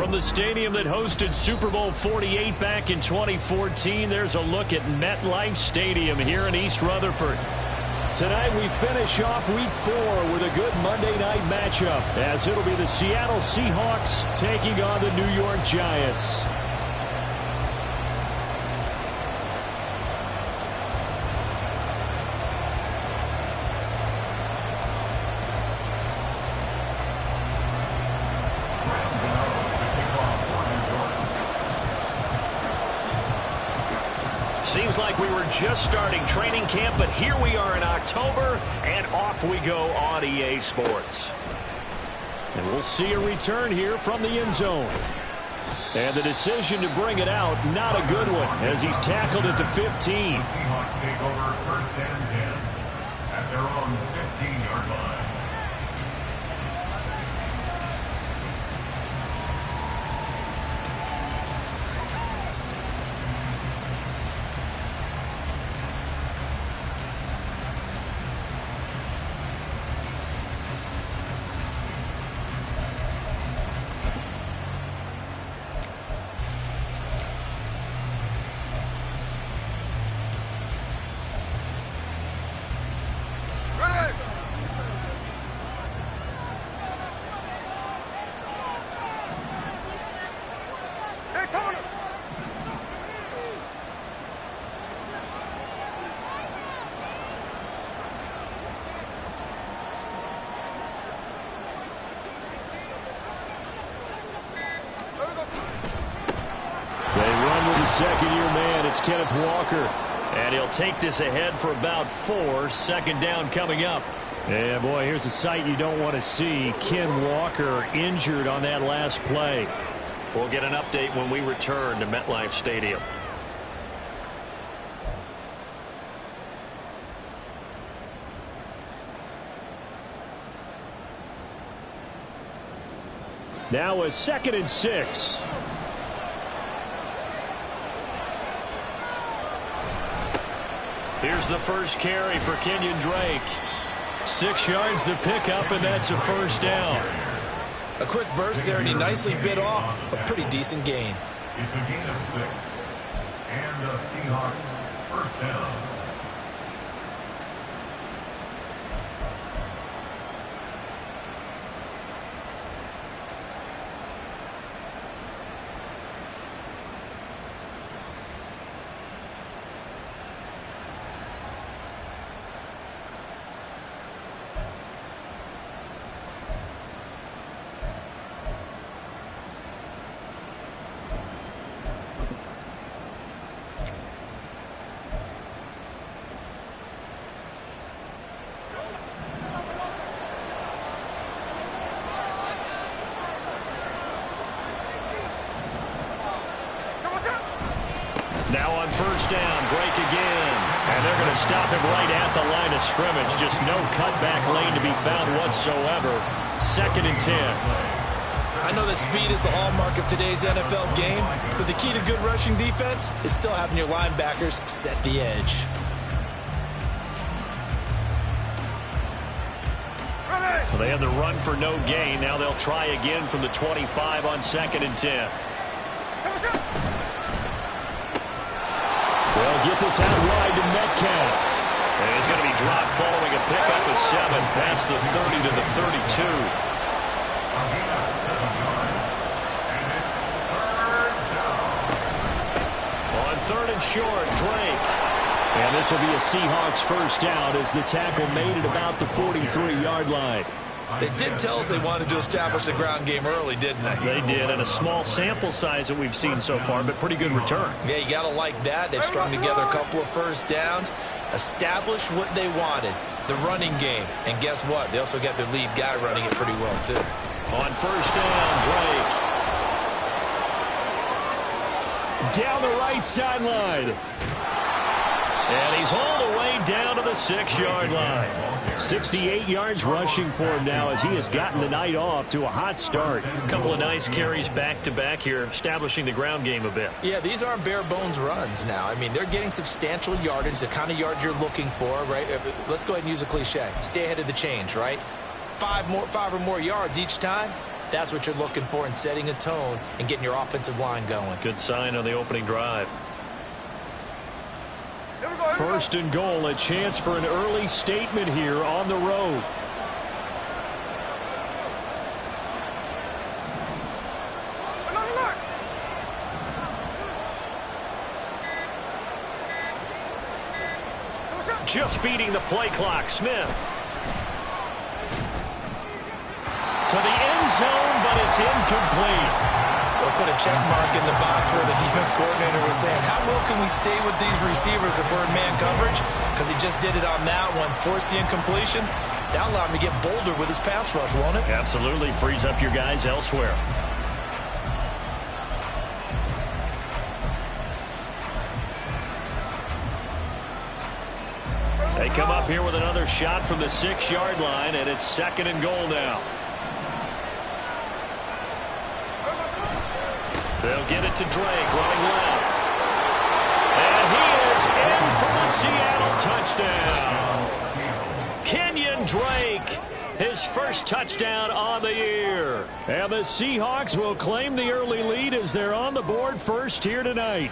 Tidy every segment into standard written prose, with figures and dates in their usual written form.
From the stadium that hosted Super Bowl 48 back in 2014, there's a look at MetLife Stadium here in East Rutherford. Tonight we finish off Week 4 with a good Monday night matchup, as it'll be the Seattle Seahawks taking on the New York Giants. Seems like we were just starting training camp, but here we are in October, and off we go on EA Sports. And we'll see a return here from the end zone. And the decision to bring it out, not a good one, as he's tackled at the 15. The Seahawks take over first and 10 at their own 15-yard line. Second-year man, it's Kenneth Walker. And he'll take this ahead for about 4. Second down coming up. Yeah, boy, here's a sight you don't want to see. Ken Walker injured on that last play. We'll get an update when we return to MetLife Stadium. Now a 2nd and 6. Here's the first carry for Kenyon Drake. 6 yards the pickup, and that's a first down. A quick burst there, and he nicely bit off a pretty decent gain. It's a gain of 6. And the Seahawks first down. Now on first down, Drake again. And they're going to stop him right at the line of scrimmage. Just no cutback lane to be found whatsoever. 2nd and 10. I know that speed is the hallmark of today's NFL game, but the key to good rushing defense is still having your linebackers set the edge. Well, they had the run for no gain. Now they'll try again from the 25 on 2nd and 10. They'll get this out wide to Metcalf. And he's going to be dropped following a pickup of 7 past the 30 to the 32. On 3rd and short, Drake. And this will be a Seahawks first down as the tackle made it about the 43-yard line. They did tell us they wanted to establish the ground game early, didn't they? They did, and a small sample size that we've seen so far, but pretty good return. Yeah, you got to like that. They've strung together a couple of first downs, established what they wanted, the running game. And guess what? They also got their lead guy running it pretty well, too. On first down, Drake. Down the right sideline. And he's all the way down to the 6-yard line. 68 yards rushing for him now as he has gotten the night off to a hot start. A couple of nice carries back-to-back here, establishing the ground game a bit. Yeah, these aren't bare-bones runs now. I mean, they're getting substantial yardage, the kind of yards you're looking for, right? Let's go ahead and use a cliche. Stay ahead of the change, right? 5 or more yards each time. That's what you're looking for in setting a tone and getting your offensive line going. Good sign on the opening drive. First and goal, a chance for an early statement here on the road. Just beating the play clock. Smith to the end zone, but it's incomplete. They'll put a check mark in the box where the defense coordinator was saying, how well can we stay with these receivers if we're in man coverage? Because he just did it on that one, forced the incompletion. That'll allow him to get bolder with his pass rush, won't it? Absolutely. Frees up your guys elsewhere. They come up here with another shot from the 6-yard line, and it's second and goal now. They'll get it to Drake, running left. And he is in for the Seattle touchdown. Kenyon Drake, his first touchdown on the year. And the Seahawks will claim the early lead as they're on the board first here tonight.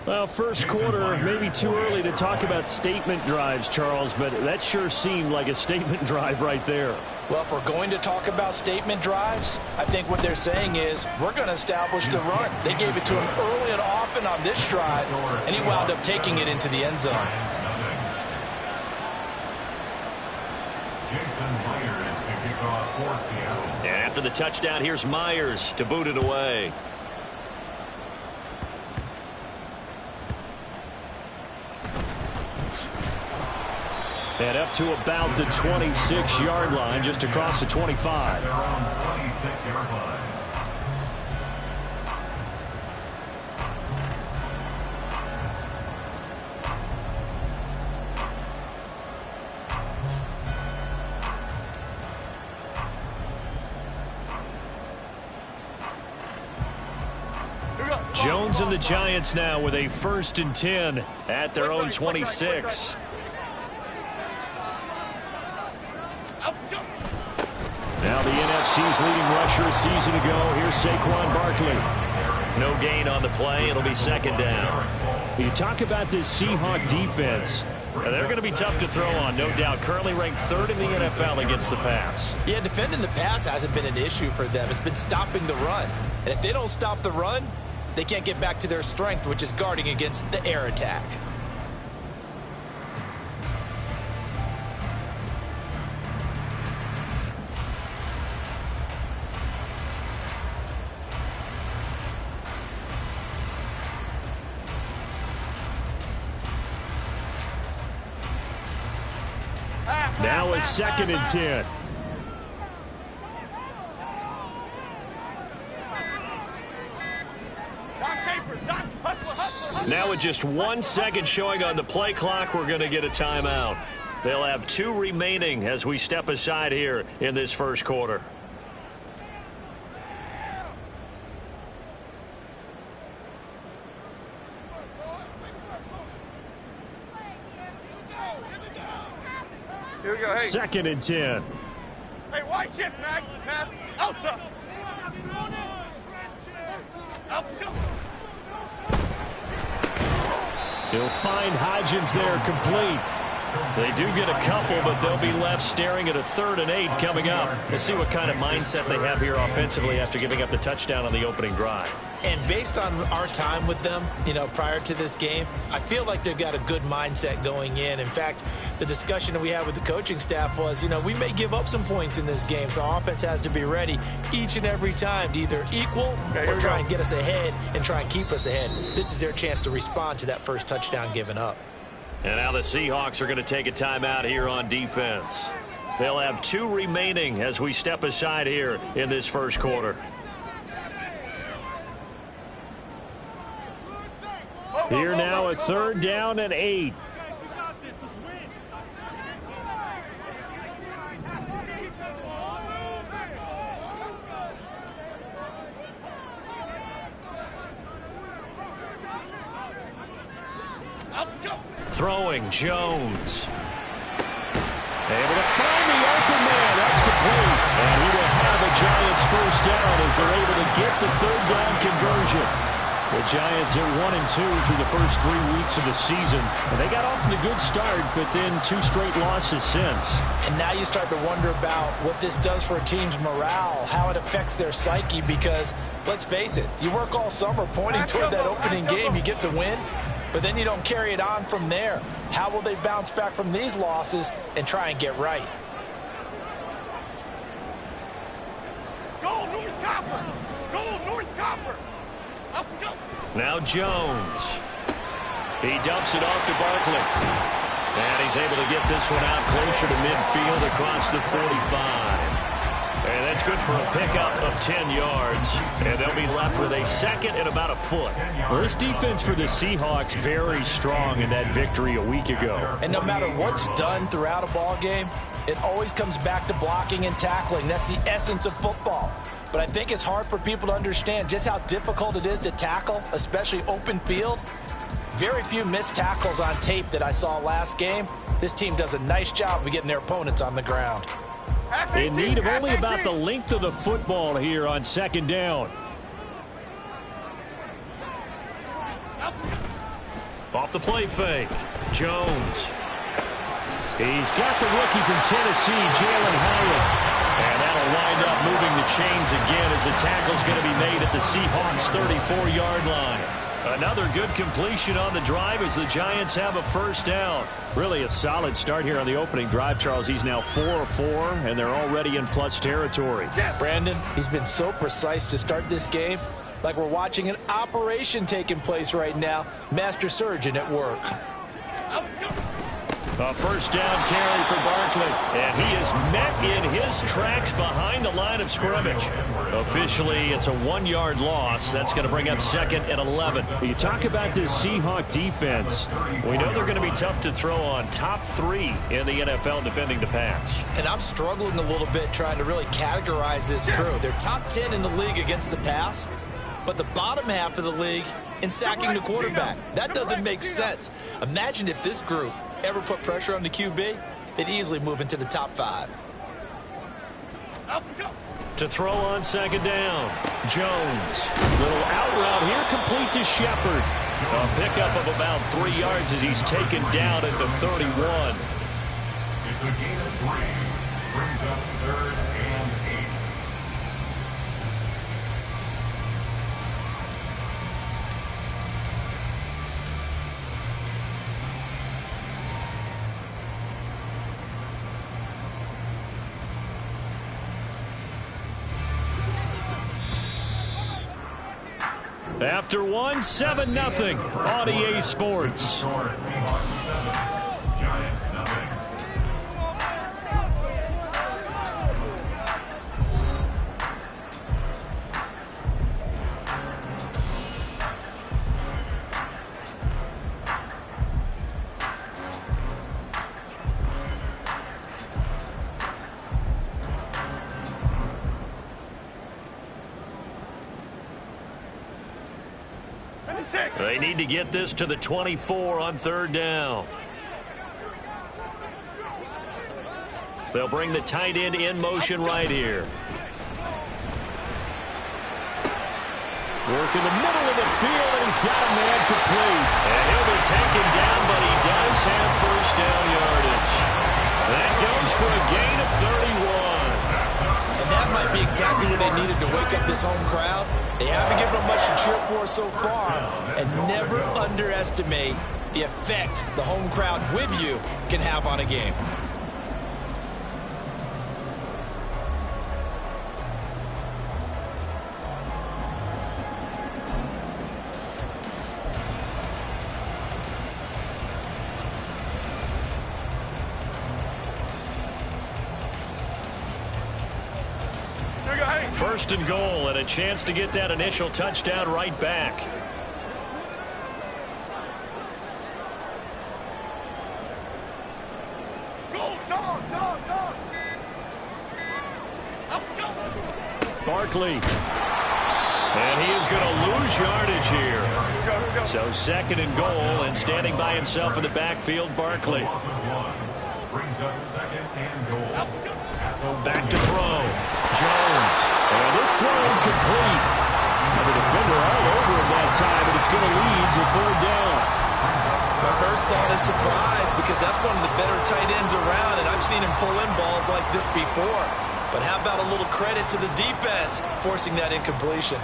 Well, first quarter, maybe too early to talk about statement drives, Charles, but that sure seemed like a statement drive right there. Well, if we're going to talk about statement drives, I think what they're saying is we're going to establish the run. They gave it to him early and often on this drive, and he wound up taking it into the end zone. And after the touchdown, here's Myers to boot it away. And up to about the 26-yard line, just across the 25. Their own 26-yard line. Jones and the Giants now with a 1st and 10 at their own 26. Now the NFC's leading rusher a season ago. Here's Saquon Barkley. No gain on the play. It'll be second down. You talk about this Seahawk defense. They're going to be tough to throw on, no doubt. Currently ranked 3rd in the NFL against the pass. Yeah, defending the pass hasn't been an issue for them. It's been stopping the run. And if they don't stop the run, they can't get back to their strength, which is guarding against the air attack. Now a 2nd and 10. Now with just 1 second showing on the play clock, we're going to get a timeout. They'll have 2 remaining as we step aside here in this first quarter. Here we go, hey. 2nd and 10. Hey, why shift, Mac? Elsa! He'll find Hodgins there complete. They do get a couple, but they'll be left staring at a 3rd and 8 coming up. We'll see what kind of mindset they have here offensively after giving up the touchdown on the opening drive. And based on our time with them, prior to this game, I feel like they've got a good mindset going in. In fact, the discussion that we had with the coaching staff was, we may give up some points in this game, so our offense has to be ready each and every time to either equal or try and get us ahead and try and keep us ahead. This is their chance to respond to that first touchdown given up. And now the Seahawks are going to take a timeout here on defense. They'll have 2 remaining as we step aside here in this first quarter. Here now a 3rd down and 8. Throwing Jones. Able to find the open man. That's complete. And he will have a Giants first down as they're able to get the third down conversion. The Giants are 1-2 through the first 3 weeks of the season. And they got off to the good start, but then 2 straight losses since. And now you start to wonder about what this does for a team's morale, how it affects their psyche, because let's face it, you work all summer pointing toward that opening game, you get the win, but then you don't carry it on from there. How will they bounce back from these losses and try and get right? Go, North Copper! Go, North Copper! Up, go! Now Jones. He dumps it off to Barkley. And he's able to get this one out closer to midfield across the 45. And that's good for a pickup of 10 yards. And they'll be left with a second and about a foot. Well, this defense for the Seahawks very strong in that victory a week ago. And no matter what's done throughout a ball game, it always comes back to blocking and tackling. That's the essence of football. But I think it's hard for people to understand just how difficult it is to tackle, especially open field. Very few missed tackles on tape that I saw last game. This team does a nice job of getting their opponents on the ground. In need of only about the length of the football here on second down. Off the play fake. Jones. He's got the rookie from Tennessee, Jalen Hyatt. And that'll wind up moving the chains again as the tackle's going to be made at the Seahawks' 34-yard line. Another good completion on the drive as the Giants have a first down. Really a solid start here on the opening drive, Charles. He's now 4 of 4, and they're already in plus territory. Brandon, he's been so precise to start this game, like we're watching an operation taking place right now. Master surgeon at work. A first down carry for Barkley, and he is met in his tracks behind the line of scrimmage. Officially, it's a 1-yard loss. That's going to bring up second and 11. You talk about this Seahawk defense. We know they're going to be tough to throw on. Top 3 in the NFL defending the pass. And I'm struggling a little bit trying to really categorize this crew. They're top 10 in the league against the pass, but the bottom half of the league in sacking the quarterback. That doesn't make sense. Imagine if this group ever put pressure on the QB, they'd easily move into the top 5. To throw on second down, Jones. Little out route here, complete to Shepard. A pickup of about 3 yards as he's taken down at the 31. It's a gain of 3. Brings up 3rd and 8. After 1, 7-0 on EA Sports. Score Seahawks 7, Giants 0. They need to get this to the 24 on third down. They'll bring the tight end in motion right here. Work in the middle of the field, and he's got a man complete. And he'll be taken down, but he does have first down yardage. That goes for a gain of 31. And that might be exactly what they needed to wake up this home crowd. They haven't given them much to cheer for so far, and never underestimate the effect the home crowd with you can have on a game. First and goal, and a chance to get that initial touchdown right back. Go, dog. Up, go. Barkley. And he is going to lose yardage here. Go. So second and goal, and standing by himself in the backfield, Barkley. Brings up second and goal. Back to throw. Jones. And this throw incomplete. And the defender all over him that time, and it's going to lead to third down. My first thought is surprise, because that's one of the better tight ends around, and I've seen him pull in balls like this before. But how about a little credit to the defense forcing that incompletion?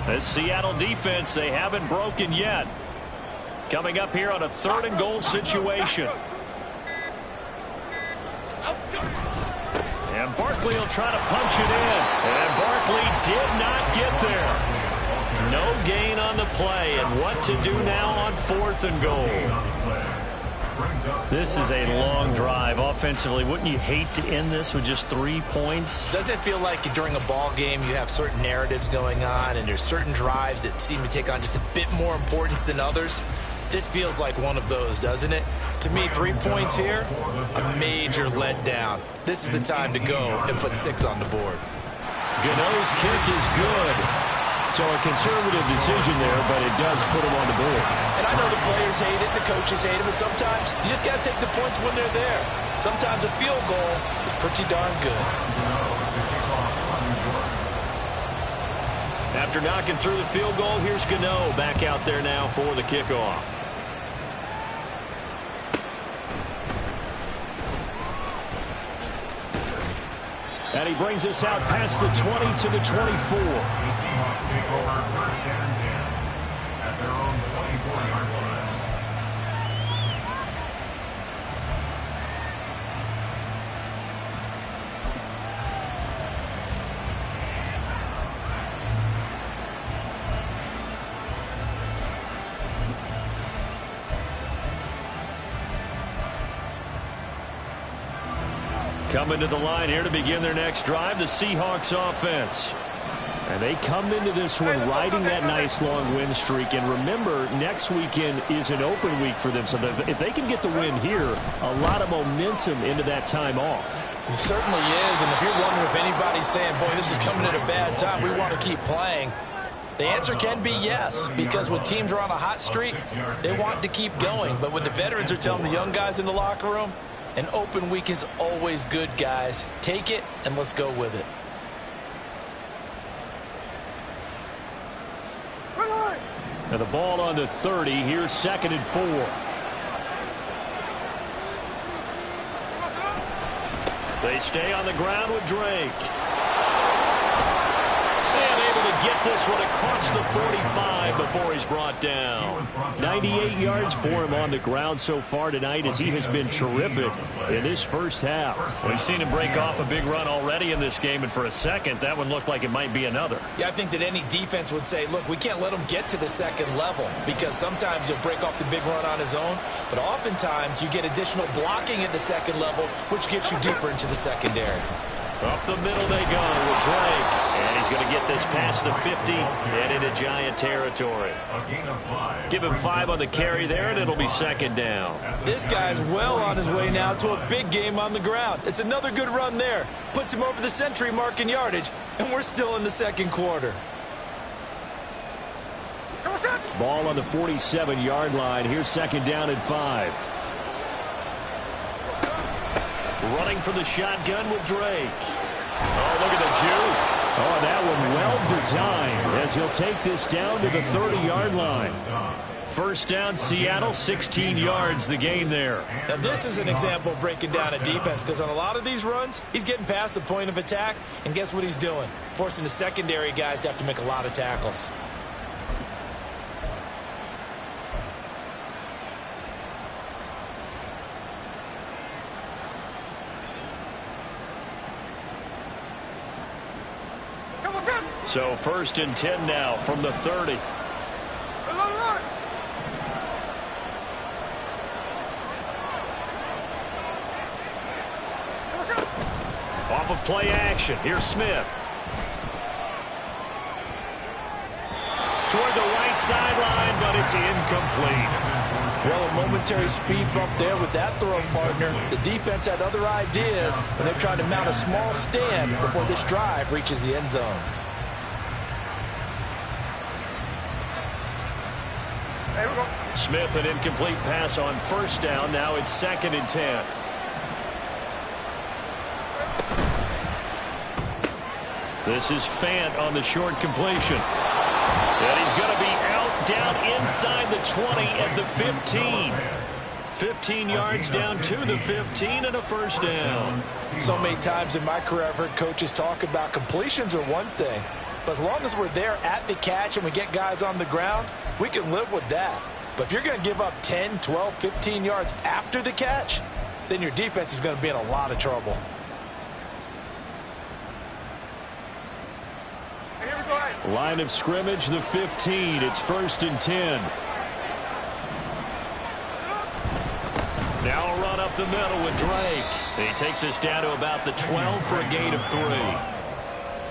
This Seattle defense, they haven't broken yet. Coming up here on a 3rd and goal situation. And Barkley will try to punch it in. And Barkley did not get there. No gain on the play. And what to do now on 4th and goal? This is a long drive offensively. Wouldn't you hate to end this with just 3 points? Doesn't it feel like during a ball game you have certain narratives going on and there's certain drives that seem to take on just a bit more importance than others? This feels like one of those, doesn't it? To me, 3 points here, a major letdown. This is the time to go and put 6 on the board. Gano's kick is good. So a conservative decision there, but it does put him on the board. And I know the players hate it, the coaches hate it, but sometimes you just got to take the points when they're there. Sometimes a field goal is pretty darn good. After knocking through the field goal, here's Gano back out there now for the kickoff. And he brings us out past the 20 to the 24. The Seahawks take over 1st and 10 at their own 24-yard line. Coming to the line here to begin their next drive, the Seahawks offense. And they come into this one riding that nice long win streak. And remember, next weekend is an open week for them. So if they can get the win here, a lot of momentum into that time off. It certainly is. And if you're wondering if anybody's saying, boy, this is coming at a bad time, we want to keep playing, the answer can be yes, because when teams are on a hot streak, they want to keep going. But when the veterans are telling the young guys in the locker room, an open week is always good, guys. Take it, and let's go with it. Now the ball on the 30. Here's 2nd and 4. They stay on the ground with Drake. And able to get this one across the 45 before he's brought down. 98 yards for him on the ground so far tonight, as he has been terrific in this first half. We've seen him break off a big run already in this game, and for a second, that one looked like it might be another. Yeah, I think that any defense would say, look, we can't let him get to the second level, because sometimes he'll break off the big run on his own, but oftentimes you get additional blocking at the second level, which gets you deeper into the secondary. Up the middle they go with Drake. And he's going to get this past the 50 and into Giant territory. Give him 5 on the carry there, and it'll be 2nd down. This guy's well on his way now to a big game on the ground. It's another good run there. Puts him over the century mark in yardage, and we're still in the 2nd quarter. Ball on the 47-yard line. Here's 2nd down and 5. Running for the shotgun with Drake. Oh, look at the juke. Oh, that one well designed, as he'll take this down to the 30-yard line. 1st down, Seattle, 16 yards, the gain there. Now, this is an example of breaking down a defense, because on a lot of these runs, he's getting past the point of attack, and guess what he's doing? Forcing the secondary guys to have to make a lot of tackles. So 1st and 10 now from the 30. Off of play action. Here's Smith. Toward the right sideline, but it's incomplete. Well, a momentary speed bump there with that throw partner. The defense had other ideas, and they're trying to mount a small stand before this drive reaches the end zone. There we go. Smith, an incomplete pass on first down. Now it's 2nd and 10. This is Fant on the short completion. And he's going to be out down inside the 20 at the 15. 15 yards down to the 15 and a first down. So many times in my career I've heard coaches talk about completions are one thing, but as long as we're there at the catch and we get guys on the ground, we can live with that. But if you're going to give up 10, 12, 15 yards after the catch, then your defense is going to be in a lot of trouble. Here we go. Line of scrimmage, the 15. It's 1st and 10. Now a run up the middle with Drake. He takes us down to about the 12 for a gain of 3.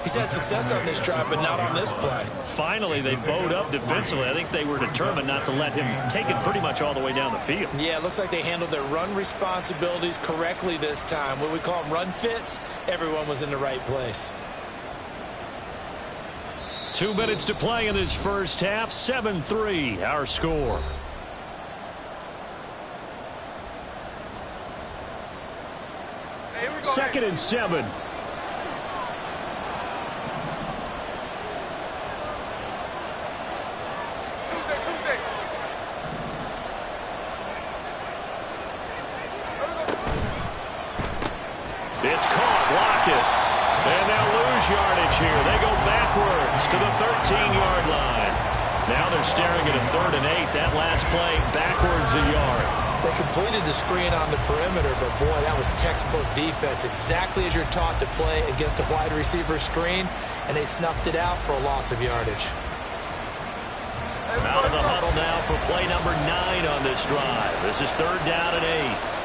He's had success on this drive, but not on this play. Finally, they bowed up defensively. I think they were determined not to let him take it pretty much all the way down the field. Yeah, it looks like they handled their run responsibilities correctly this time. What we call them run fits, everyone was in the right place. 2 minutes to play in this first half. 7-3, our score. Here we go. 2nd and 7. Tuesday. It's caught. Block it. And they'll lose yardage here. They go backwards to the 13-yard line. Now they're staring at a 3rd and 8. That last play backwards a yard. They completed the screen on the perimeter, but boy, that was textbook defense. Exactly as you're taught to play against a wide receiver screen, and they snuffed it out for a loss of yardage. Out of the huddle now for play number 9 on this drive. This is 3rd down and 8.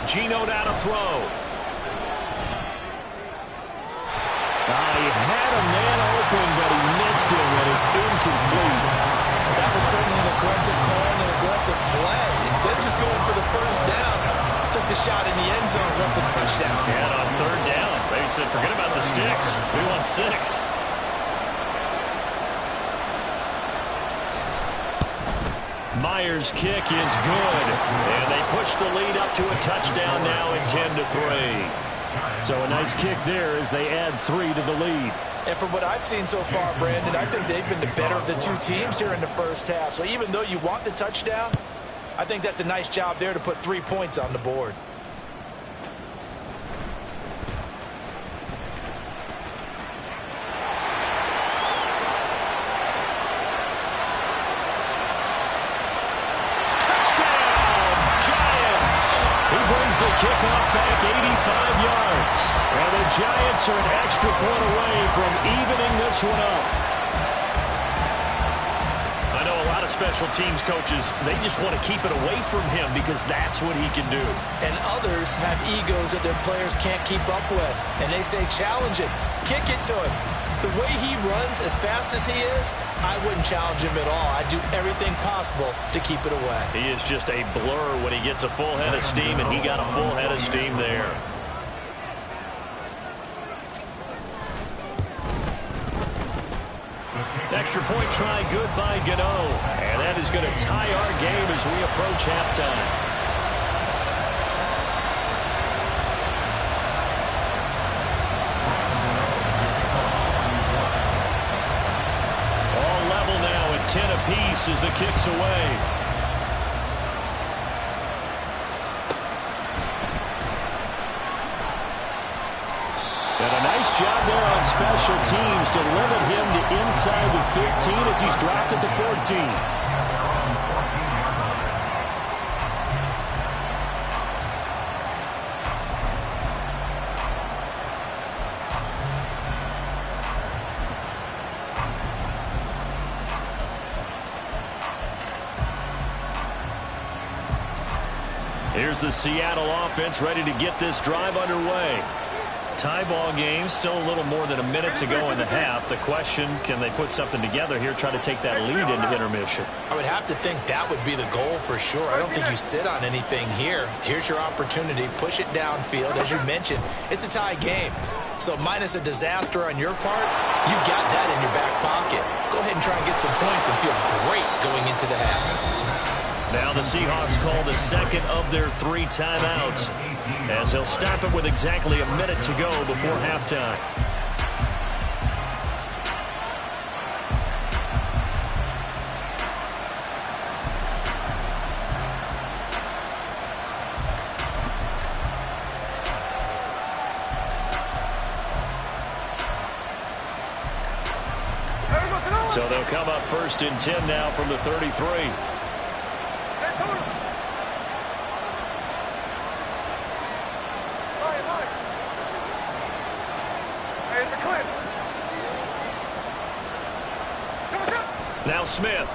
Geno now to throw. He had a man open, but he missed him, and it's incomplete. That was certainly an aggressive call and an aggressive play. Instead of just going for the first down, took the shot in the end zone, went for the touchdown. And on 3rd down, they said, forget about the sticks. We want 6. Myers' kick is good, and they push the lead up to a touchdown now at 10-3. So a nice kick there as they add 3 to the lead. And from what I've seen so far, Brandon, I think they've been the better of the two teams here in the first half. So even though you want the touchdown, I think that's a nice job there to put 3 points on the board. The kickoff back 85 yards. And the Giants are an extra point away from evening this one up. I know a lot of special teams coaches, they just want to keep it away from him because that's what he can do. And others have egos that their players can't keep up with. And they say, challenge it, kick it to him. The way he runs as fast as he is, I wouldn't challenge him at all. I'd do everything possible to keep it away. He is just a blur when he gets a full head of steam, and he got a full head of steam there. Extra point try good by Gano. And that is going to tie our game as we approach halftime. All level now at 10 apiece as the kick's away. And a nice job there on special teams to limit him to inside the 15 as he's dropped at the 14. Here's the Seattle offense ready to get this drive underway. Tie ball game, still a little more than a minute to go in the half. The question, can they put something together here, try to take that lead into intermission? I would have to think that would be the goal for sure. I don't think you sit on anything here. Here's your opportunity. Push it downfield. As you mentioned, it's a tie game. So minus a disaster on your part, you've got that in your back pocket. Go ahead and try and get some points and feel great going into the half. Now the Seahawks call the second of their 3 timeouts, as they'll stop it with exactly a minute to go before halftime. So they'll come up 1st and 10 now from the 33. Now Smith.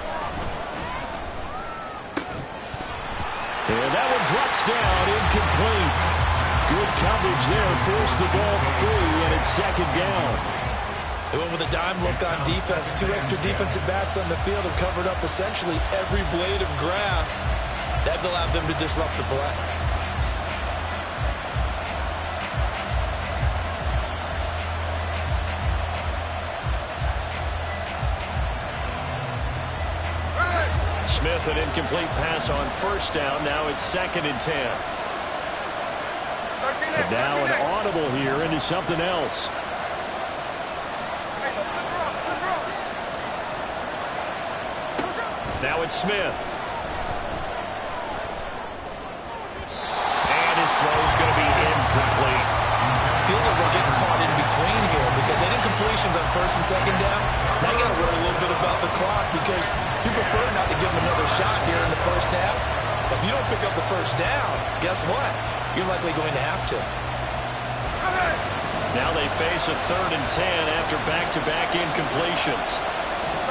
And that one drops down, incomplete. Good coverage there, forced the ball free, and it's 2nd down. They went with a dime look on defense. 2 extra defensive backs on the field have covered up essentially every blade of grass. That allowed them to disrupt the play. Smith, an incomplete pass on 1st down. Now it's 2nd and 10. And now an audible here into something else. Now it's Smith. And his throw's going to be incomplete. Feels like they're getting caught in between here because they did incompletions on 1st and 2nd down. Now you got to worry a little bit about the clock because you prefer not to give them another shot here in the 1st half. But if you don't pick up the 1st down, guess what? You're likely going to have to. Now they face a 3rd and 10 after back-to-back incompletions.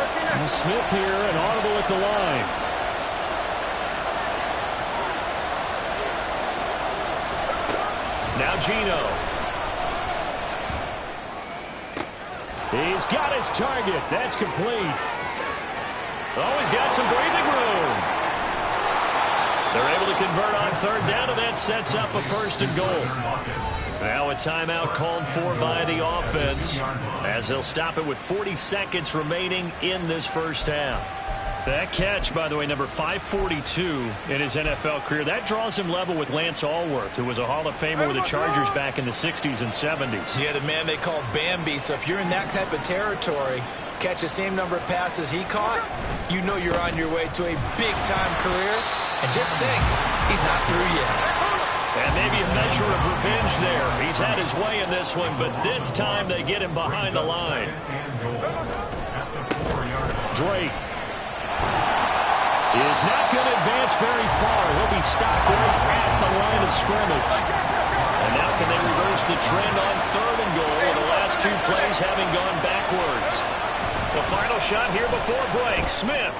And Smith here, an audible at the line. Now Geno. He's got his target. That's complete. Oh, he's got some breathing room. They're able to convert on 3rd down, and that sets up a 1st and goal. Now a timeout called for by the offense, as they'll stop it with 40 seconds remaining in this 1st half. That catch, by the way, number 542 in his NFL career, that draws him level with Lance Allworth, who was a Hall of Famer with the Chargers back in the 60s and 70s. Yeah, the man they call Bambi. So if you're in that type of territory, catch the same number of passes he caught, you know you're on your way to a big-time career. And just think, he's not through yet. And maybe a measure of revenge there. He's had his way in this one, but this time they get him behind the line. Drake is not going to advance very far. He'll be stopped right at the line of scrimmage. And now can they reverse the trend on 3rd and goal with the last 2 plays having gone backwards? The final shot here before break. Smith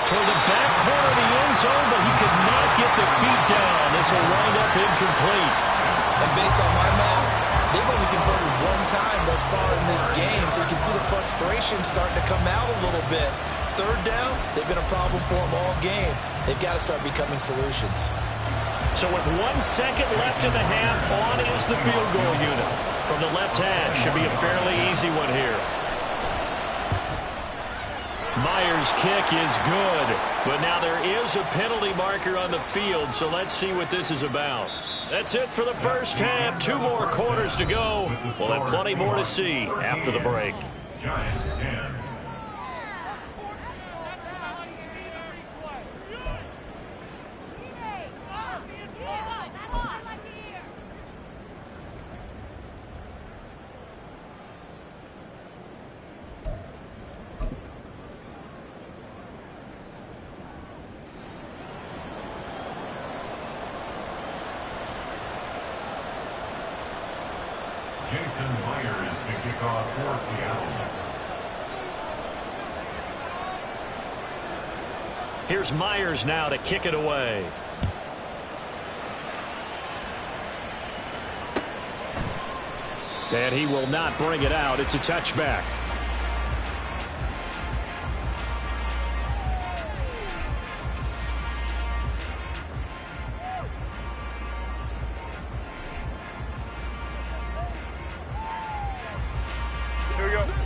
toward the back corner of the end zone, but he could not get the feet down. This will wind up incomplete. And based on my math, they've only converted 1 time thus far in this game, so you can see the frustration starting to come out a little bit. 3rd downs, they've been a problem for them all game. They've got to start becoming solutions. So with 1 second left in the half, on is the field goal unit. From the left hash, should be a fairly easy one here. Myers' kick is good, but now there is a penalty marker on the field, so let's see what this is about. That's it for the 1st half. 2 more quarters to go. We'll have plenty more to see after the break. Giants 10. Jason Myers to kick off for Seattle. Here's Myers now to kick it away. And he will not bring it out. It's a touchback.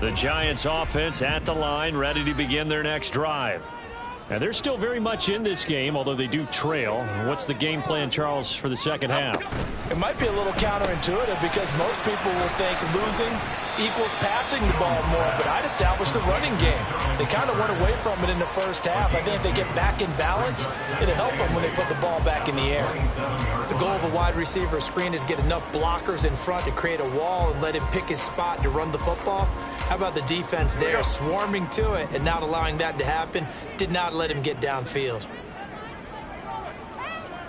The Giants offense at the line, ready to begin their next drive. And they're still very much in this game, although they do trail. What's the game plan, Charles, for the second half? It might be a little counterintuitive because most people will think losing equals passing the ball more, but I'd establish the running game. They kind of went away from it in the first half. I think if they get back in balance, it'll help them when they put the ball back in the air. The goal of a wide receiver screen is get enough blockers in front to create a wall and let him pick his spot to run the football. How about the defense there swarming to it and not allowing that to happen? Did not let him get downfield.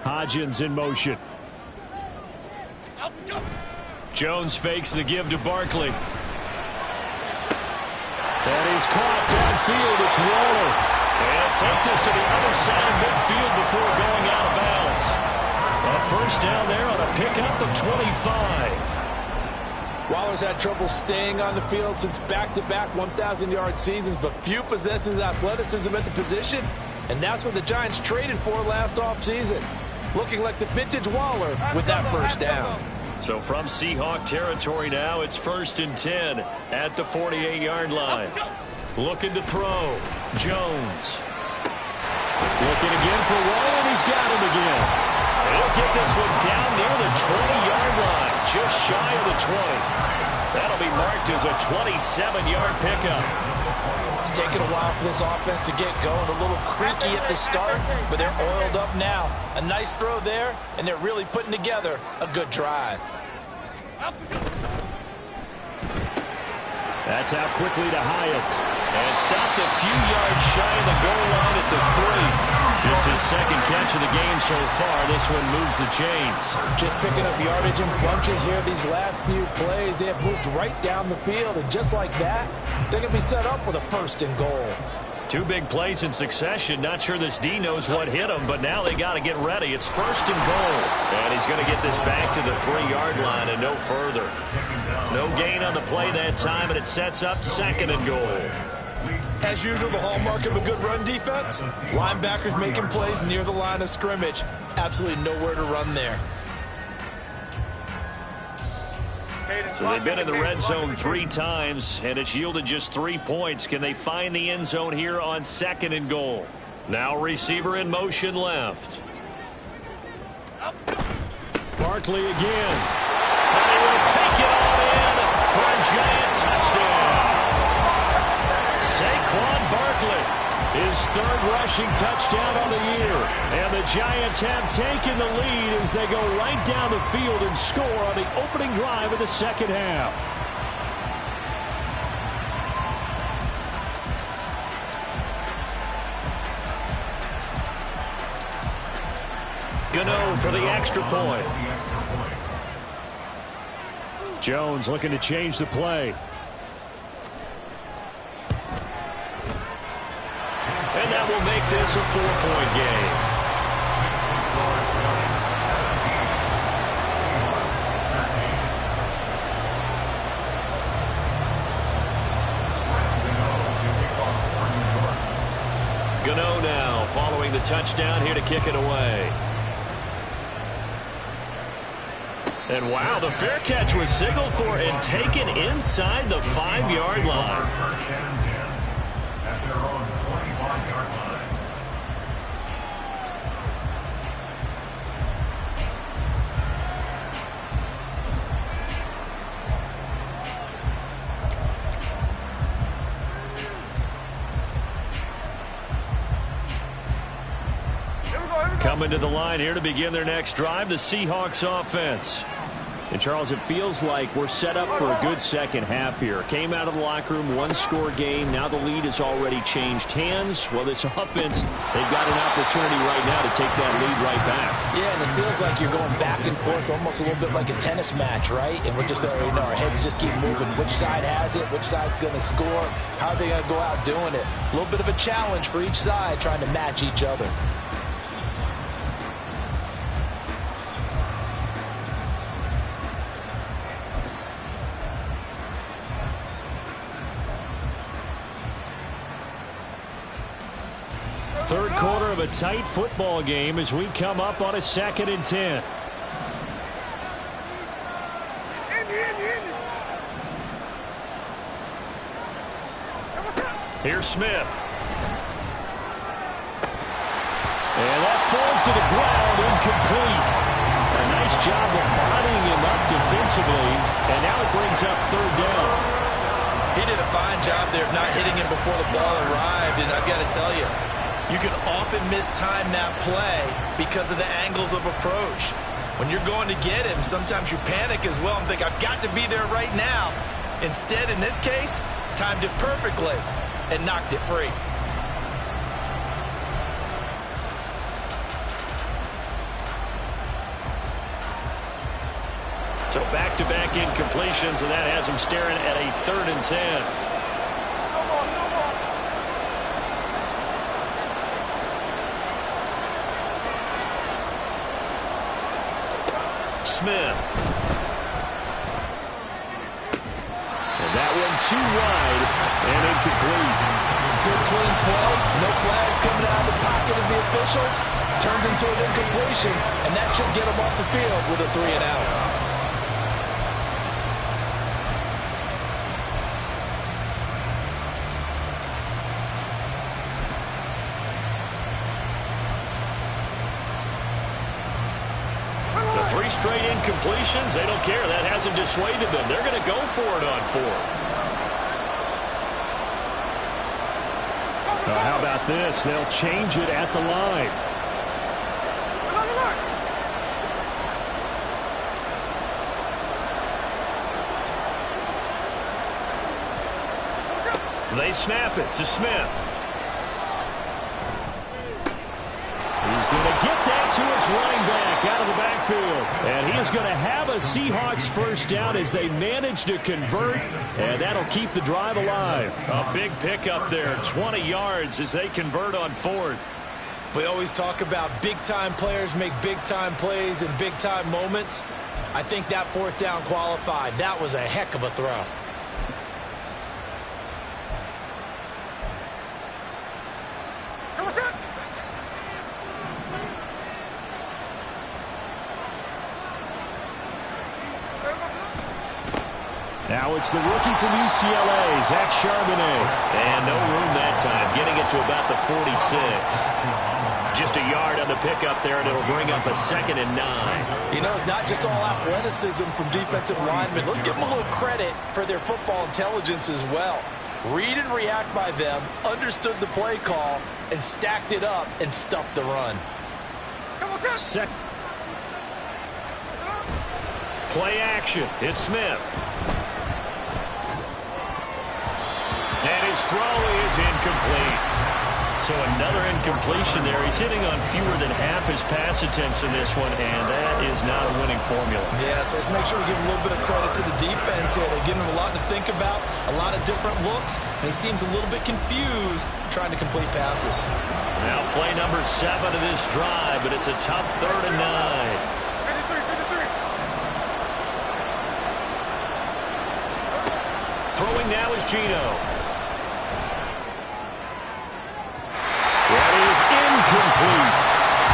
Hodgins in motion. Jones fakes the give to Barkley. And he's caught downfield. It's Waller. And take this to the other side of midfield before going out of bounds. A first down there on a pickup of 25. Waller's had trouble staying on the field since back-to-back 1,000-yard seasons, but few possesses athleticism at the position, and that's what the Giants traded for last offseason. Looking like the vintage Waller with that first down. So from Seahawk territory now, it's 1st and 10 at the 48-yard line. Looking to throw. Jones. Looking again for Waller, and he's got him again. He'll get this one down near the 20-yard line, just shy of the 20. That'll be marked as a 27-yard pickup. It's taken a while for this offense to get going. A little creaky at the start, but they're oiled up now. A nice throw there, and they're really putting together a good drive. That's out quickly to Hyatt. And stopped a few yards shy of the goal line at the 3. Just his second catch of the game so far. This one moves the chains. Just picking up yardage in bunches here these last few plays. They have moved right down the field, and just like that, they're going to be set up with a 1st and goal. 2 big plays in succession. Not sure this D knows what hit him, but now they got to get ready. It's 1st and goal. And he's going to get this back to the 3-yard line and no further. No gain on the play that time, and it sets up 2nd and goal. As usual, the hallmark of a good run defense, linebackers making plays near the line of scrimmage. Absolutely nowhere to run there. So they've been in the red zone 3 times, and it's yielded just 3 points. Can they find the end zone here on 2nd and goal? Now receiver in motion left. Barkley again. And they will take it all in for a Giant touchdown. Saquon Barkley, his 3rd rushing touchdown on the year. And the Giants have taken the lead as they go right down the field and score on the opening drive of the second half. Gano for the extra point. Jones looking to change the play. And that will make this a 4-point game. Gano now following the touchdown here to kick it away. And wow, the fair catch was signaled for and taken inside the 5-yard line. Coming to the line here to begin their next drive, the Seahawks offense. And, Charles, it feels like we're set up for a good second half here. Came out of the locker room, 1-score game. Now the lead has already changed hands. Well, this offense, they've got an opportunity right now to take that lead right back. Yeah, and it feels like you're going back and forth, almost a little bit like a tennis match, right? And we're just, our heads just keep moving. Which side has it? Which side's going to score? How are they going to go out doing it? A little bit of a challenge for each side, trying to match each other. Third quarter of a tight football game as we come up on a 2nd and 10. Here's Smith. And that falls to the ground, incomplete. A nice job of bodying him up defensively, and now it brings up 3rd down. He did a fine job there of not hitting him before the ball arrived, and I've got to tell you, you can often mistime that play because of the angles of approach. When you're going to get him, sometimes you panic as well and think, I've got to be there right now. Instead, in this case, timed it perfectly and knocked it free. So back-to-back incompletions, and that has him staring at a 3rd and 10. Smith. And that one too wide and incomplete. Good clean play. No flags coming out of the pocket of the officials. Turns into an incompletion, and that should get him off the field with a 3 and out. Straight incompletions, they don't care. That hasn't dissuaded them. They're going to go for it on 4th. How about this? They'll change it at the line. They snap it to Smith. He's going to get that to his running back out of the backfield. And he is going to have a Seahawks 1st down as they manage to convert. And that'll keep the drive alive. A big pickup there, 20 yards as they convert on 4th. We always talk about big-time players make big-time plays in big-time moments. I think that 4th down qualified. That was a heck of a throw. Now it's the rookie from UCLA, Zach Charbonnet. And no room that time, getting it to about the 46. Just a yard on the pickup there, and it'll bring up a 2nd and 9. You know, it's not just all athleticism from defensive linemen. Let's give them a little credit for their football intelligence as well. Read and react by them, understood the play call, and stacked it up and stuffed the run. Play action. It's Smith. And his throw is incomplete. So another incompletion there. He's hitting on fewer than half his pass attempts in this one, and that is not a winning formula. Yeah, so let's make sure we give a little bit of credit to the defense here. They're giving him a lot to think about, a lot of different looks, and he seems a little bit confused trying to complete passes. Now play number 7 of this drive, but it's a tough 3rd and 9. Throwing now is Gino. That is incomplete.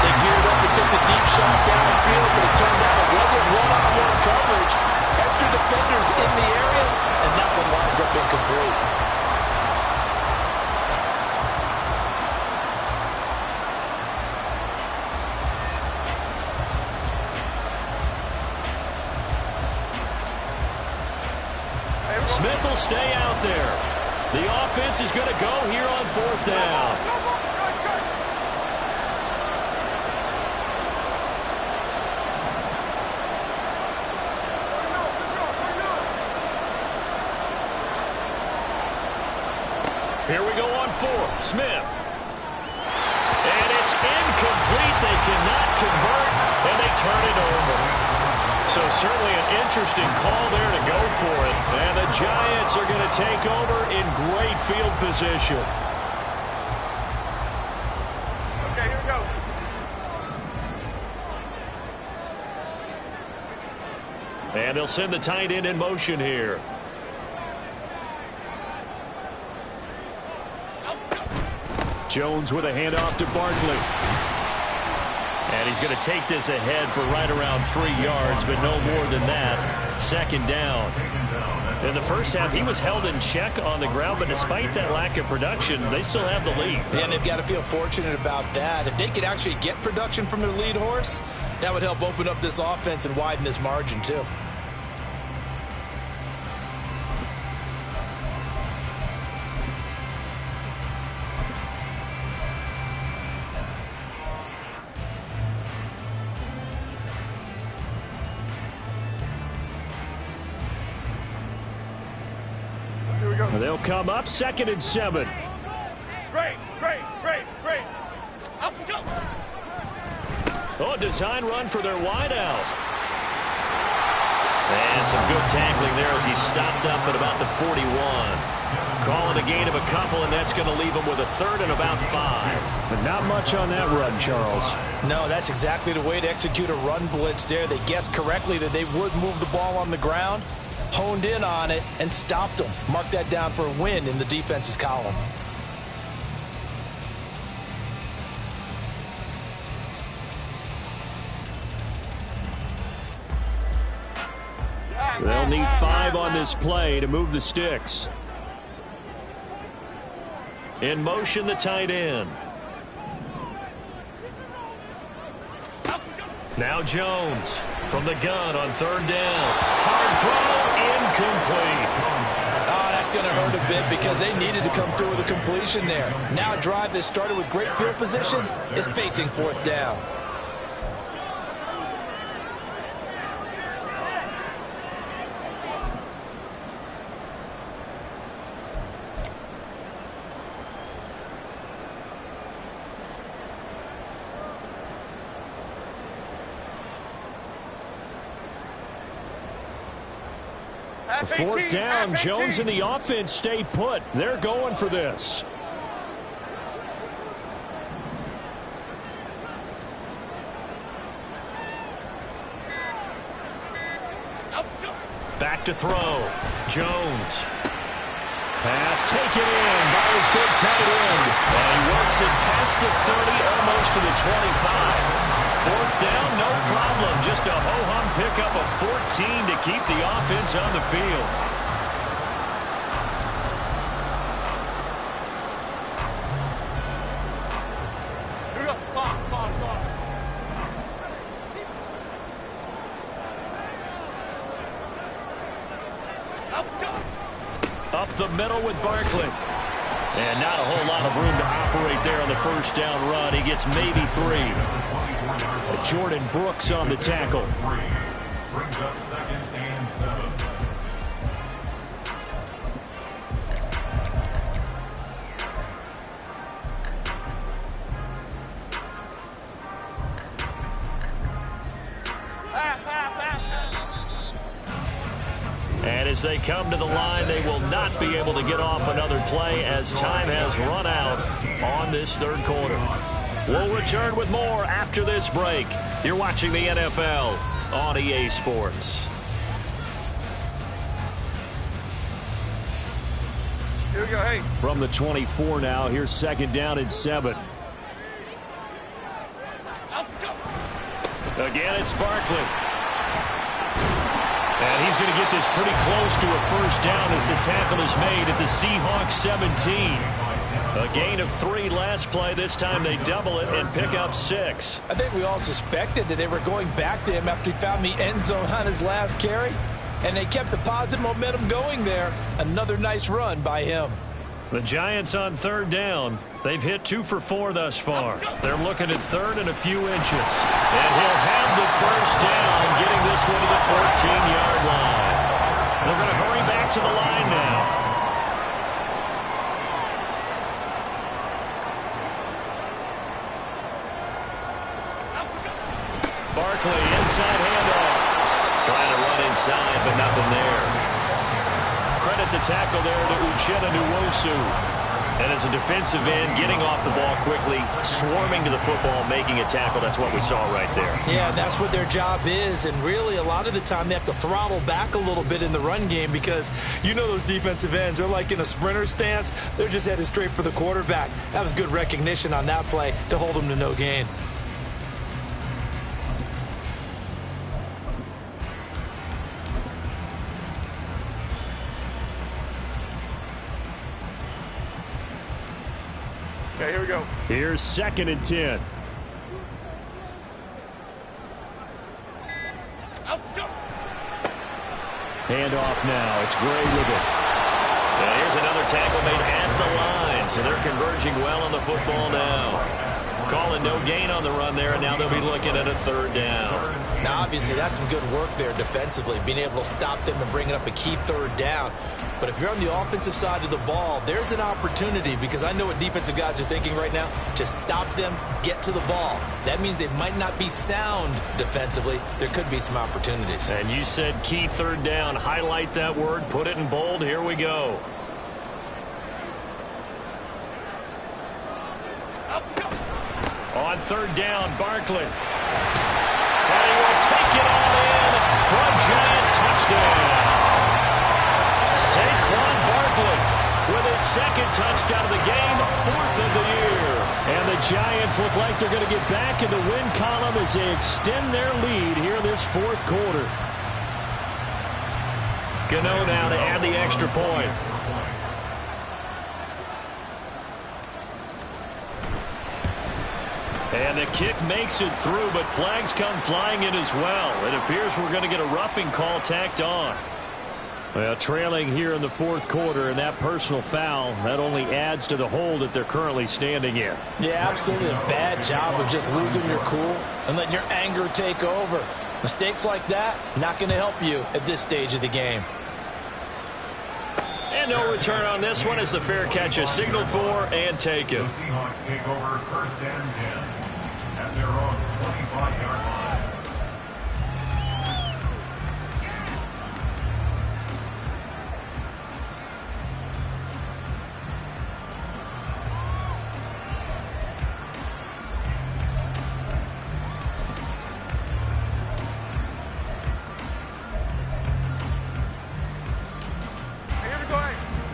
They geared up and took the deep shot down the field, but it turned out it wasn't one-on-one coverage. Extra defenders in the area, and that one winds up incomplete. Smith will stay out there. The offense is going to go here on 4th down. Here we go on 4th. Smith. And it's incomplete. They cannot convert, and they turn it over. So certainly an interesting call there to go for it. And the Giants are going to take over in great field position. Okay, here we go. And they'll send the tight end in motion here. Jones with a handoff to Barkley. And he's going to take this ahead for right around 3 yards, but no more than that. Second down. In the first half, he was held in check on the ground, but despite that lack of production, they still have the lead. And they've got to feel fortunate about that. If they could actually get production from their lead horse, that would help open up this offense and widen this margin, too. They'll come up 2nd and 7. Great. Up and go. Oh, design run for their wideout. And some good tackling there as he stopped up at about the 41. Calling a gain of a couple, and that's going to leave him with a 3rd and about 5. But not much on that run, Charles. No, that's exactly the way to execute a run blitz there. They guessed correctly that they would move the ball on the ground, honed in on it, and stopped them. Mark that down for a win in the defense's column. They'll need 5 on this play to move the sticks. In motion, the tight end. Now Jones from the gun on 3rd down. Hard throw, incomplete. Oh, that's going to hurt a bit because they needed to come through with a completion there. Now a drive that started with great field position is facing 4th down. Fourth down, Jones and the offense stay put. They're going for this. Back to throw. Jones. Pass taken in by his big tight end. And he works it past the 30, almost to the 25. 4th down, no problem. Just a ho-hum pickup of 14 to keep the offense on the field. Here we go. Clock. Up the middle with Barkley. And not a whole lot of room to operate there on the 1st down run. He gets maybe 3. Jordan Brooks on the tackle. Brings up 2nd and 7. And as they come to the line, they will not be able to get off another play as time has run out on this 3rd quarter. We'll return with more after this break. You're watching the NFL on EA Sports. Here we go. Hey. From the 24 now, here's 2nd down and 7. Again, it's Barkley. And he's going to get this pretty close to a 1st down as the tackle is made at the Seahawks 17. A gain of 3 last play. This time they double it and pick up 6. I think we all suspected that they were going back to him after he found the end zone on his last carry. And they kept the positive momentum going there. Another nice run by him. The Giants on 3rd down. They've hit 2 for 4 thus far. They're looking at 3rd and a few inches. And he'll have the 1st down, getting this one to the 14-yard line. They're going to hurry back to the line now. Barkley, inside handoff. Trying to run inside, but nothing there. Credit the tackle there to Uchenna Nwosu. And as a defensive end, getting off the ball quickly, swarming to the football, making a tackle, that's what we saw right there. Yeah, that's what their job is. And really, a lot of the time, they have to throttle back a little bit in the run game because you know those defensive ends, they're like in a sprinter stance. They're just headed straight for the quarterback. That was good recognition on that play to hold them to no gain. Okay, here we go. Here's 2nd and 10. Handoff now. It's Gray with it. And here's another tackle made at the line. So they're converging well on the football now. Calling no gain on the run there, and now they'll be looking at a 3rd down. Now, obviously, that's some good work there defensively, being able to stop them and bringing up a key 3rd down. But if you're on the offensive side of the ball, there's an opportunity because I know what defensive guys are thinking right now. Just stop them, get to the ball. That means they might not be sound defensively. There could be some opportunities. And you said key 3rd down. Highlight that word. Put it in bold. Here we go. On 3rd down, Barkley. And he will take it all in for a giant touchdown. Saquon Barkley with his 2nd touchdown of the game, 4th of the year. And the Giants look like they're going to get back in the win column as they extend their lead here in this 4th quarter. Gano now to add the extra point. And the kick makes it through, but flags come flying in as well. It appears we're going to get a roughing call tacked on. Well, trailing here in the 4th quarter, and that personal foul, that only adds to the hole that they're currently standing in. Yeah, absolutely a bad job of just losing your cool and letting your anger take over. Mistakes like that, not going to help you at this stage of the game. And no return on this one as the fair catch is signaled for and taken. The Seahawks take over 1st and 10 at their own 25-yard line.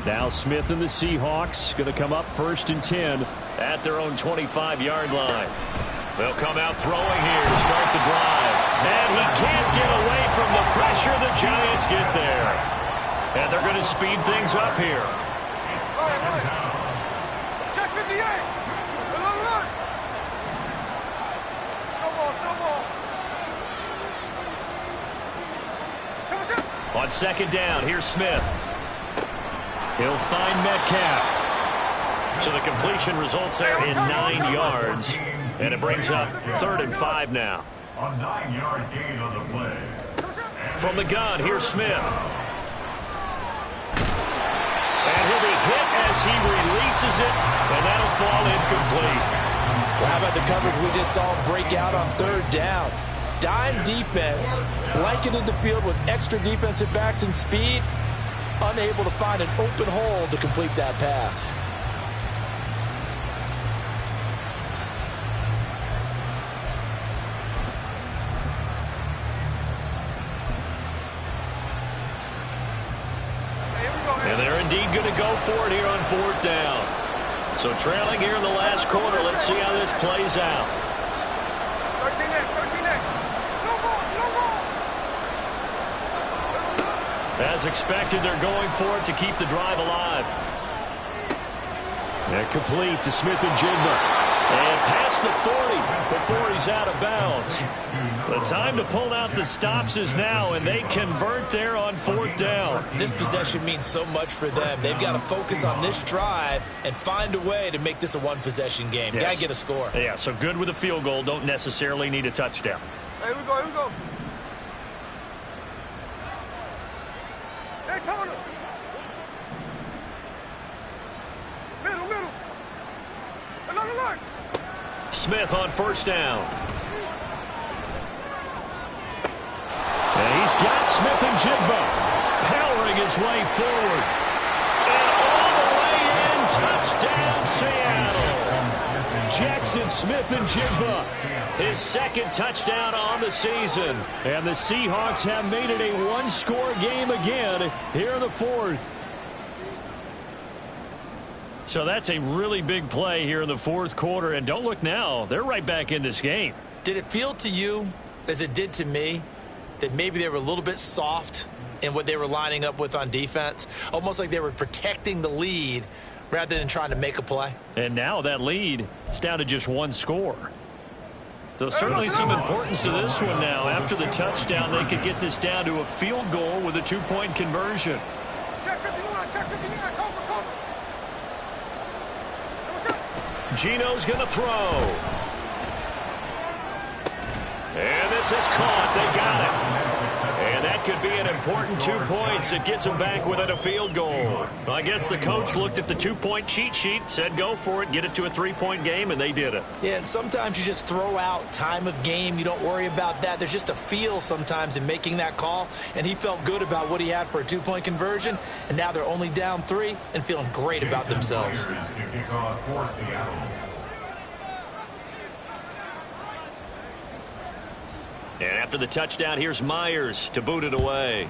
Now Smith and the Seahawks going to come up 1st and 10 at their own 25-yard line. They'll come out throwing here to start the drive. And he can't get away from the pressure. The Giants get there. And they're going to speed things up here. Check 58. Look. No ball. On 2nd down, here's Smith. He'll find Metcalf. So the completion results there in 9 yards. And it brings up 3rd and 5 now. A 9-yard gain on the play. From the gun, here's Smith. And he'll be hit as he releases it, and that'll fall incomplete. Well, how about the coverage we just saw him break out on 3rd down? Dime defense, blanketed the field with extra defensive backs and speed, unable to find an open hole to complete that pass. And they're indeed going to go for it here on 4th down. So trailing here in the last quarter. Let's see how this plays out. 13 next. No ball. As expected, they're going for it to keep the drive alive. And complete to Smith and Jigba. And past the 40 before he's out of bounds. The time to pull out the stops is now, and they convert there on 4th down. This possession means so much for them. They've got to focus on this drive and find a way to make this a one-possession game. Yes. Got to get a score. Yeah, so good with a field goal. Don't necessarily need a touchdown. Here we go. Hey, Tony. Middle. Look. Smith on 1st down. And he's got Smith and Jigba powering his way forward. And all the way in, touchdown. touchdown, Seattle. Jackson Smith-Njigba, his second touchdown on the season. And the Seahawks have made it a one-score game again here in the fourth. So that's a really big play here in the fourth quarter. And don't look now, they're right back in this game. Did it feel to you, as it did to me, that maybe they were a little bit soft in what they were lining up with on defense? Almost like they were protecting the lead rather than trying to make a play. And now that lead is down to just one score. So certainly some importance to this one now. After the touchdown, they could get this down to a field goal with a two-point conversion. Gino's going to throw. And this is caught. They got it. And that could be an important 2 points. It gets them back within a field goal. I guess the coach looked at the two-point cheat sheet, said go for it, get it to a three-point game, and they did it. Yeah, and sometimes you just throw out time of game. You don't worry about that. There's just a feel sometimes in making that call, and he felt good about what he had for a two-point conversion, and now they're only down 3 and feeling great about themselves. And after the touchdown, here's Myers to boot it away.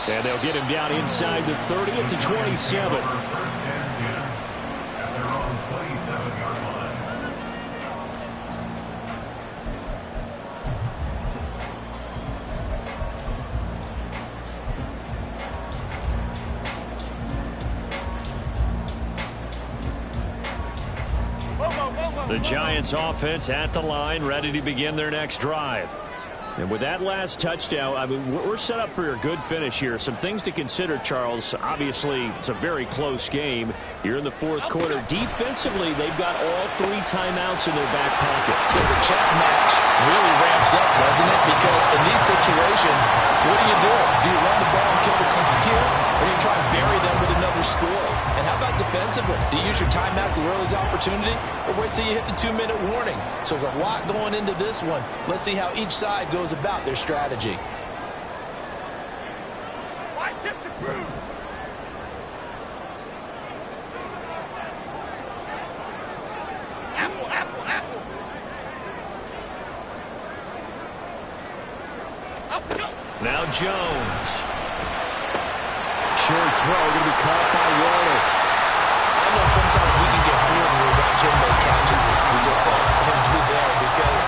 And they'll get him down inside the 30 to 27. At their own 27-yard line. The Giants offense at the line, ready to begin their next drive. And with that last touchdown, I mean, we're set up for a good finish here. Some things to consider, Charles. Obviously, it's a very close game. You're in the fourth quarter. Defensively, they've got all 3 timeouts in their back pocket. So the chess match really ramps up, doesn't it? Because in these situations, what do? Do you run the ball and kill the clock here, or do you try and bury them with another score? And how about defensively? Do you use your timeouts as early as opportunity, or wait till you hit the 2-minute warning? So there's a lot going into this one. Let's see how each side goes about their strategy. Why shift to prove? Apple, apple, apple. Up, go. Now Jones. Short throw going to be caught by Waller. I know sometimes we can get fooled when we watch him make catches, as we just saw him do there, because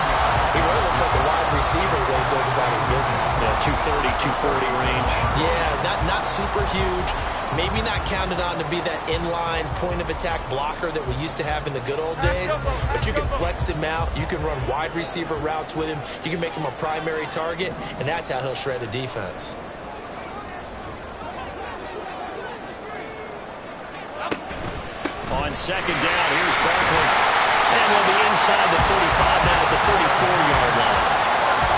he really looks like a wide receiver the way he goes about his business. Yeah, 230, 240 range. Yeah, not super huge. Maybe not counted on to be that inline point-of-attack blocker that we used to have in the good old days, but you can flex him out. You can run wide receiver routes with him. You can make him a primary target, and that's how he'll shred a defense. On second down, here's Barkley. And they'll be inside the 35 now at the 34-yard line.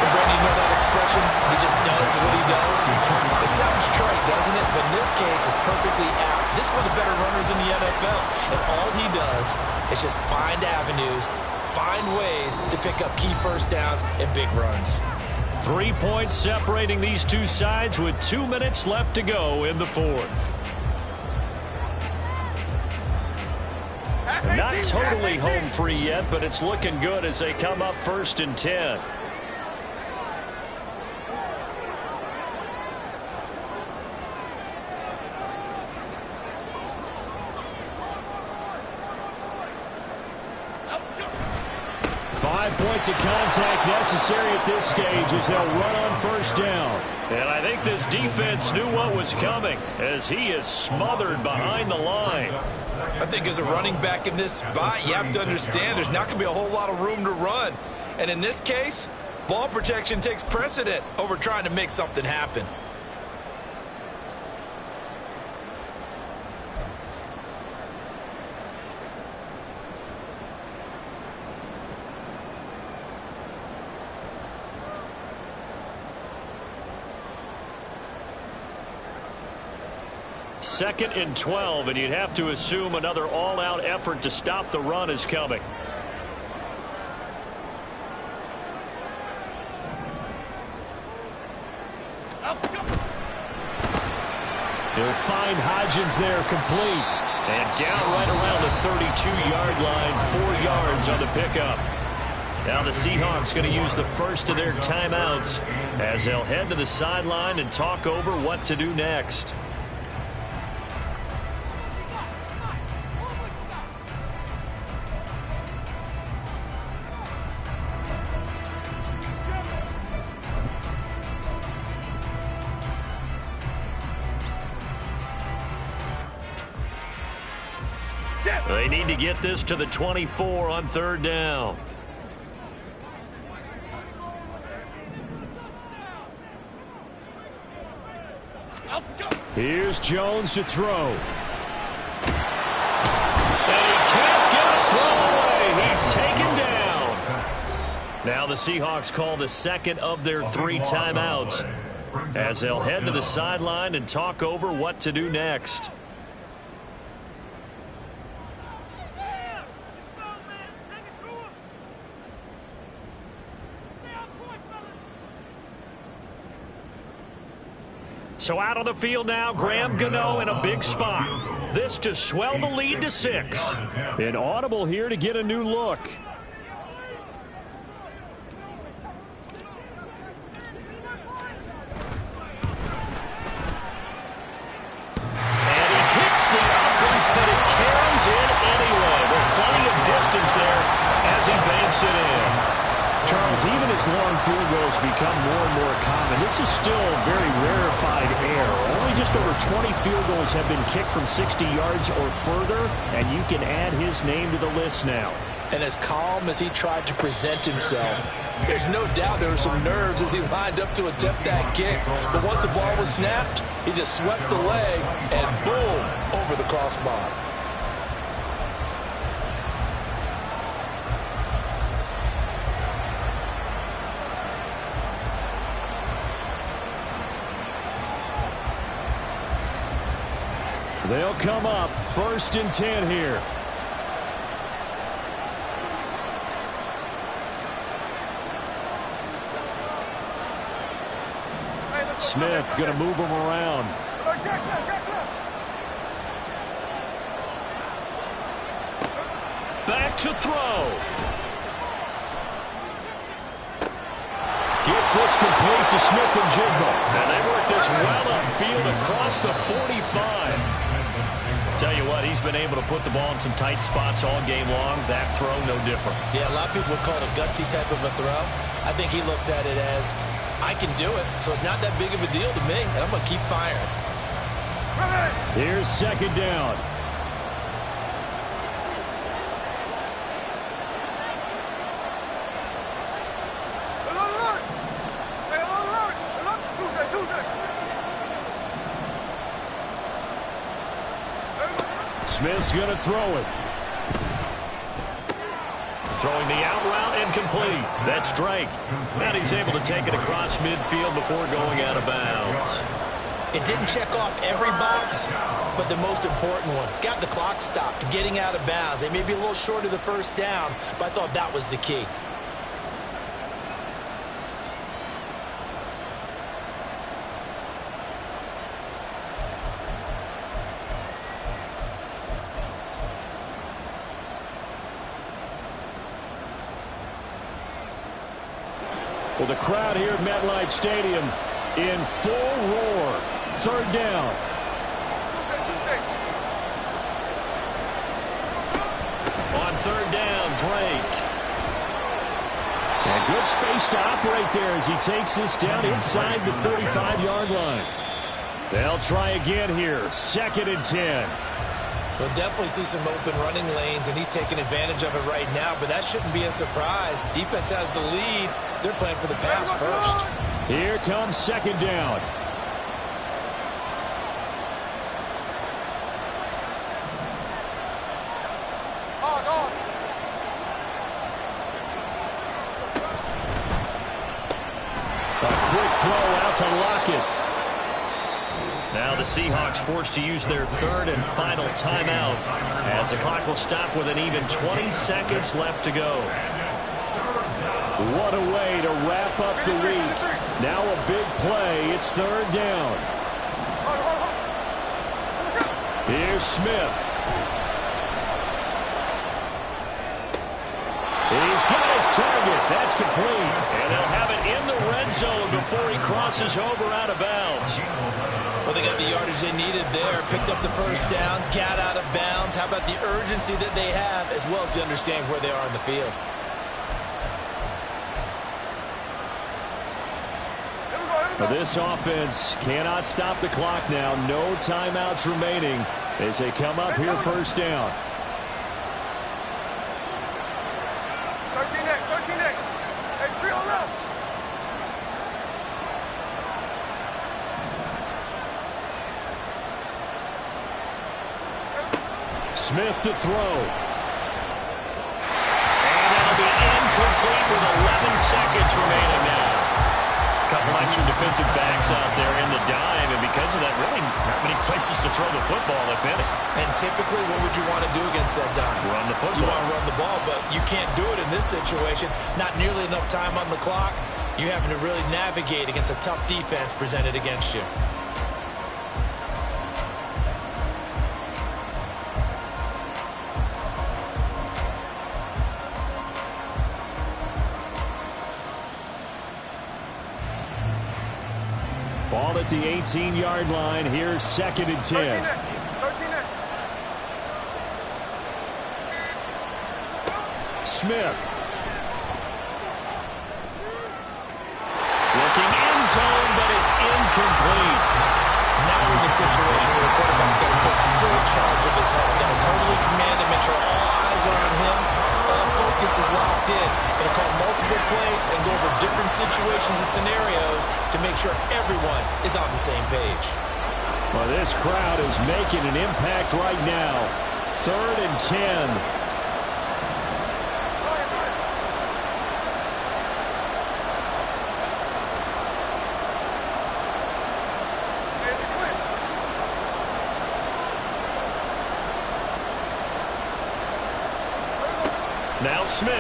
And Brandon, you know that expression? He just does what he does. It sounds trite, doesn't it? But in this case, it's perfectly apt. This is one of the better runners in the NFL. And all he does is just find avenues, find ways to pick up key first downs and big runs. 3 points separating these two sides with 2 minutes left to go in the fourth. Not totally home free yet, but it's looking good as they come up 1st and 10. Points of contact necessary at this stage as they'll run on 1st down. And I think this defense knew what was coming as he is smothered behind the line. I think as a running back in this spot, you have to understand there's not going to be a whole lot of room to run. And in this case, ball protection takes precedent over trying to make something happen. Second and 12, and you'd have to assume another all-out effort to stop the run is coming. Up, go. find Hodgins there, complete. And down right around the 32-yard line, 4 yards on the pickup. Now the Seahawks going to use the first of their timeouts as they'll head to the sideline and talk over what to do next. They need to get this to the 24 on 3rd down. Here's Jones to throw. And he can't get a throw away. He's taken down. Now the Seahawks call the second of their 3 timeouts as they'll head to the sideline and talk over what to do next. So out on the field now, Graham Gano in a big spot. This to swell the lead to 6. An audible here to get a new look. And he hits the upper, but it caroms in anyway. With plenty of distance there as he banks it in. Charles, even as long field goals become more and more common, this is still very rarefied air. Only just over 20 field goals have been kicked from 60 yards or further, and you can add his name to the list now. And as calm as he tried to present himself, there's no doubt there were some nerves as he lined up to attempt that kick. But once the ball was snapped, he just swept the leg and boom, over the crossbar. They'll come up 1st and 10 here. Smith going to move him around. Back to throw. Gets this complete to Smith and Jigba. And they work this well upfield across the 45. Tell you what, he's been able to put the ball in some tight spots all game long. That throw, no different. Yeah, a lot of people would call it a gutsy type of a throw. I think he looks at it as, I can do it, so it's not that big of a deal to me, and I'm going to keep firing. Here's 2nd down. Smith's going to throw it. Throwing the out route incomplete. That's Drake. And he's able to take it across midfield before going out of bounds. It didn't check off every box, but the most important one. Got the clock stopped, getting out of bounds. They may be a little short of the 1st down, but I thought that was the key. Well, the crowd here at MetLife Stadium in full roar. 3rd down. On 3rd down, Drake. And good space to operate there as he takes this down inside the 35-yard line. They'll try again here. 2nd and 10. We'll definitely see some open running lanes, and he's taking advantage of it right now, but that shouldn't be a surprise. Defense has the lead. They're playing for the pass first. Here comes 2nd down. A quick throw out to Lockett. Now the Seahawks forced to use their 3rd and final timeout as the clock will stop with an even 20 seconds left to go. What a way to wrap up the week. Now a big play. It's 3rd down. Here's Smith. He's got his target. That's complete. And they'll have it in the red zone before he crosses over out of bounds. Well, they got the yardage they needed there. Picked up the first down. Got out of bounds. How about the urgency that they have, as well as the understanding where they are in the field? This offense cannot stop the clock now. No timeouts remaining as they come up here first down. 13 next. Hey, tree on up. Smith to throw. And that'll be incomplete with 11 seconds remaining now. Couple extra defensive backs out there in the dime, and because of that, really not many places to throw the football, if any. And typically, what would you want to do against that dime? Run the football. You want to run the ball, but you can't do it in this situation. Not nearly enough time on the clock. You're having to really navigate against a tough defense presented against you. Ball at the 18-yard line. Here's 2nd and 10. 13 next. Smith. Looking end zone, but it's incomplete. Now we're in the situation where the quarterback's got to take full charge of his health. Got to totally command him, make sure all eyes are on him. All focus is locked in. Going to call multiple plays and go over different situations and scenarios to make sure everyone is on the same page. Well, this crowd is making an impact right now. 3rd and 10. Now Smith.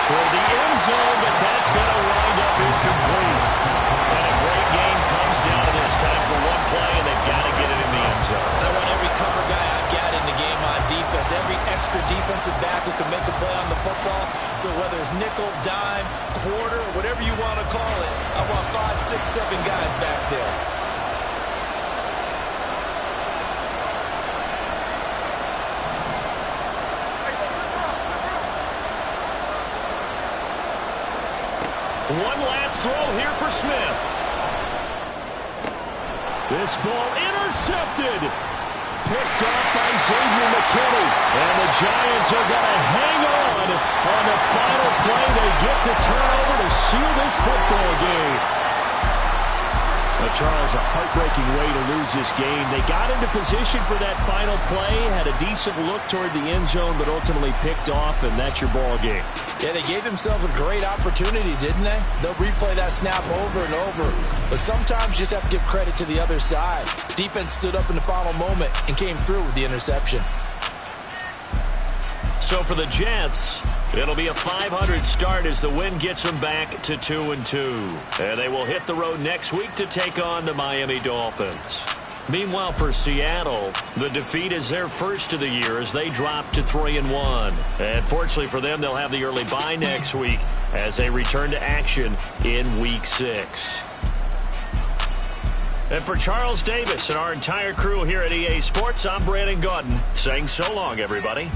Toward the end zone, but that's going to wind up incomplete. And a great game comes down to this. Time for one play, and they've got to get it in the end zone. I want every cover guy I've got in the game on defense. Every extra defensive back who can make a play on the football. So whether it's nickel, dime, quarter, whatever you want to call it, I want 5, 6, 7 guys back there. One last throw here for Smith. This ball intercepted. Picked off by Xavier McKinney. And the Giants are going to hang on the final play. They get the turnover to seal this football game. Charles, a heartbreaking way to lose this game. They got into position for that final play, had a decent look toward the end zone, but ultimately picked off, and that's your ball game. Yeah, they gave themselves a great opportunity, didn't they? They'll replay that snap over and over. But sometimes you just have to give credit to the other side. Defense stood up in the final moment and came through with the interception. So for the Jets, it'll be a 500 start as the win gets them back to 2-2. And they will hit the road next week to take on the Miami Dolphins. Meanwhile, for Seattle, the defeat is their first of the year as they drop to 3-1. And fortunately for them, they'll have the early bye next week as they return to action in Week 6. And for Charles Davis and our entire crew here at EA Sports, I'm Brandon Gaudin saying so long, everybody.